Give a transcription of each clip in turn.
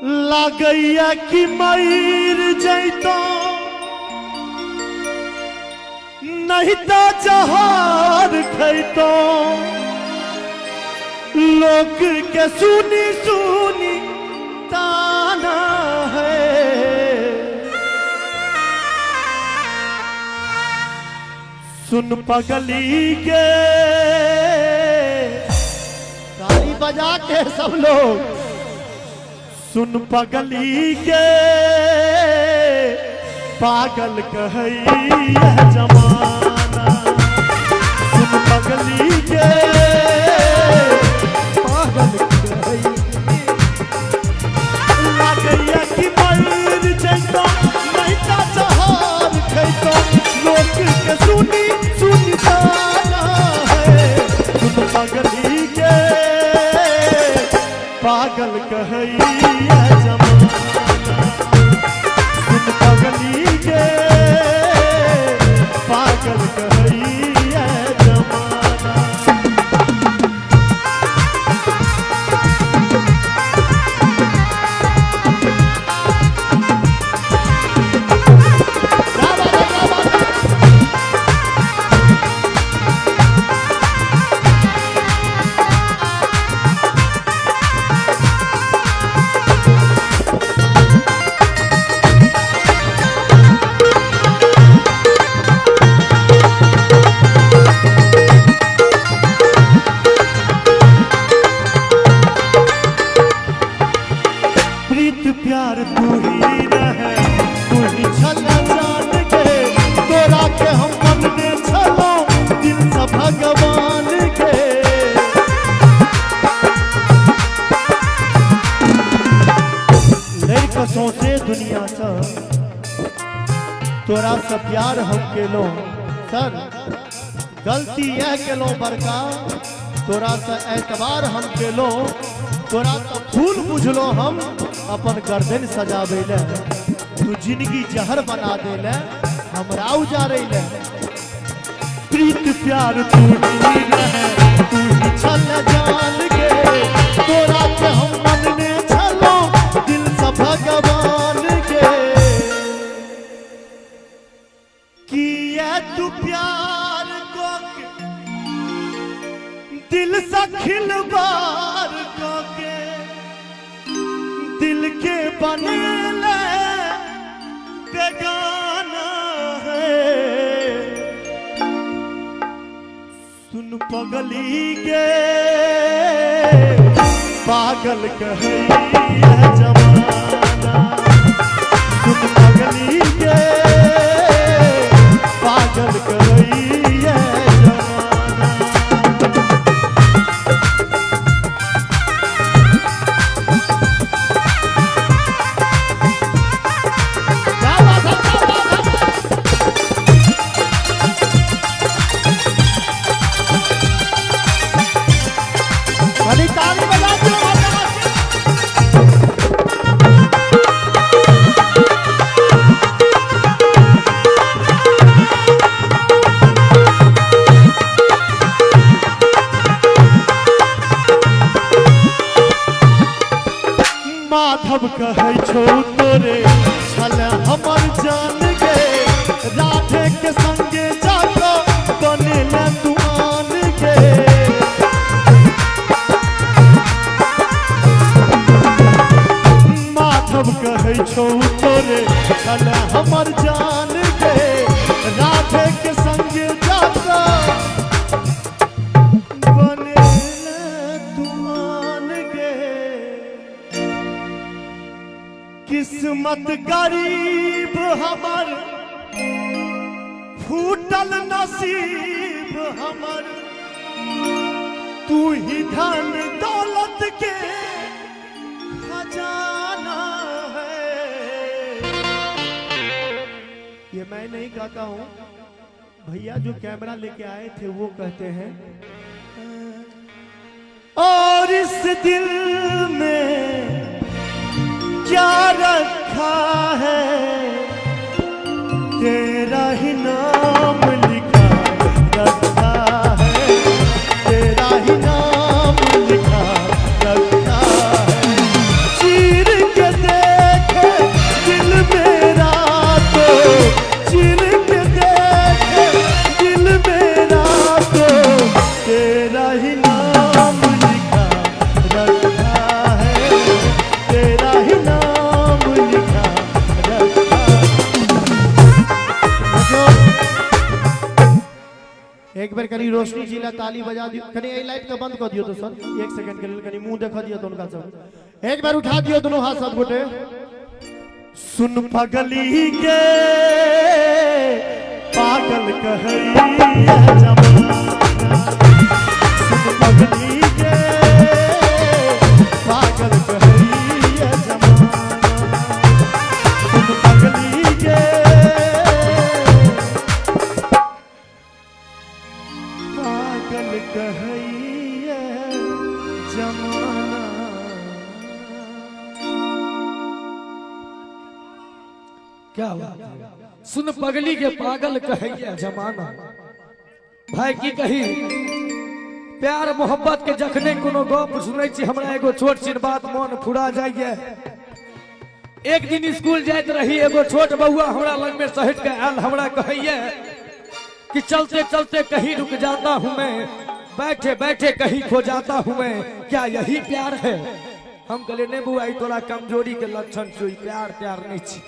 लागैया कि मर जैतो नहीं तो जहार खैतो लोग के सुनी सुनी ताना है। सुन पगली के ताली बजा के सब लोग सुन पगली के पागल कहई यह जमाना। सुन पगली के पागल कहई लागैया कि मर जैतो नहीं तो जहार खैतो लोग के सुनी सुनी ताना है। सुन पगली के पागल कहई यह जमाना। सुन पगली के पागल कहई यह जमाना। प्यार तू ही रहे तू ही छला जान के तोरा के हम मन में छलो दिल से भगवान के। लड़कसों से दुनिया से तोरा से प्यार हम केलो सर गलती यह केलो बड़का तोरा से एतबार हम केलो तोरा से फूल बुझलो हम अपन गर्दन सजावे ले तू जिंदगी जहर बना दे ले हमरा उजारे ले। प्रीत प्यार तू ही रहे तू ही छल जान के तोरा के हम मन में छलो दिल से भगवान के। किया तू प्यार को दिल से खिलवार को के दिल के बनेले बेगाना है। सुन पगली के पागल कहई यह जमाना। सुन पगली के पागल कहई यह जमाना। ताली बजा दो माधव कहै छौ तोरे छल हमर जान के राधे के संगे जाको बनेला तू आन के। माधव कहै छौ तोरे छल हमर जान के राधे के संगे जाको बनेला तू आन के। किस्मत गरीब हमर फूटल नसीब हमर तू ही धन दौलत के खजाना है। ये मैं नहीं कहता हूँ भैया जो कैमरा लेके आए थे वो कहते हैं। और इस दिल में क्या रखा है तेरा ही नाम लिखा रखा है तेरा ही नाम लिखा रखा है। चीर के रोशनी जिला ताली बजा दियो कनी ए लाइट के बंद कर दियो तो सर 1 सेकंड के लिए कनी मुंह देखा दियो तो उनका सब एक बार उठा दियो दोनों हाथ सब गोटे सुन पगली के पागल कहैया जमाना सुन पगली के पागल कहैया जमाना सुन पगली के पागल कहैया जमाना क्या हुआ? सुन पगली के पागल कहैया जमाना। भाई की कही प्यार मोहब्बत के जखने कोनो गप सुनै छी हमरा एगो छोट छिन बात मन फुरा जाइए। एक दिन स्कूल जाइत रही एगो छोट बउआ हमरा लग में सहित के आयल हमरा कहैया कि चलते चलते कहीं रुक जाता हूँ मैं, बैठे बैठे कहीं खो जाता हूँ मैं, क्या यही प्यार है? हम कहले नहीं बुआ तोरा कमजोरी के लक्षण छो, प्यार प्यार नहीं छी।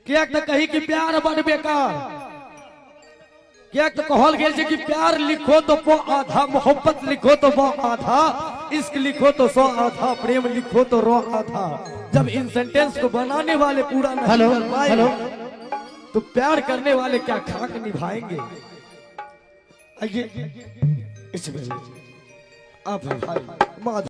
क्या तो कही कि प्यार बड़ बेकार, क्या तो कहल गेल छै कि प्यार लिखो तो वो आधा, मोहब्बत लिखो तो वो आधा, इश्क लिखो तो 100 आधा, प्रेम लिखो तो रो आधा। जब इन सेंटेंस को बनाने वाले पूरा नहीं कर पाए तो प्यार करने वाले क्या खाक निभाएंगे? आइए इस आप भाई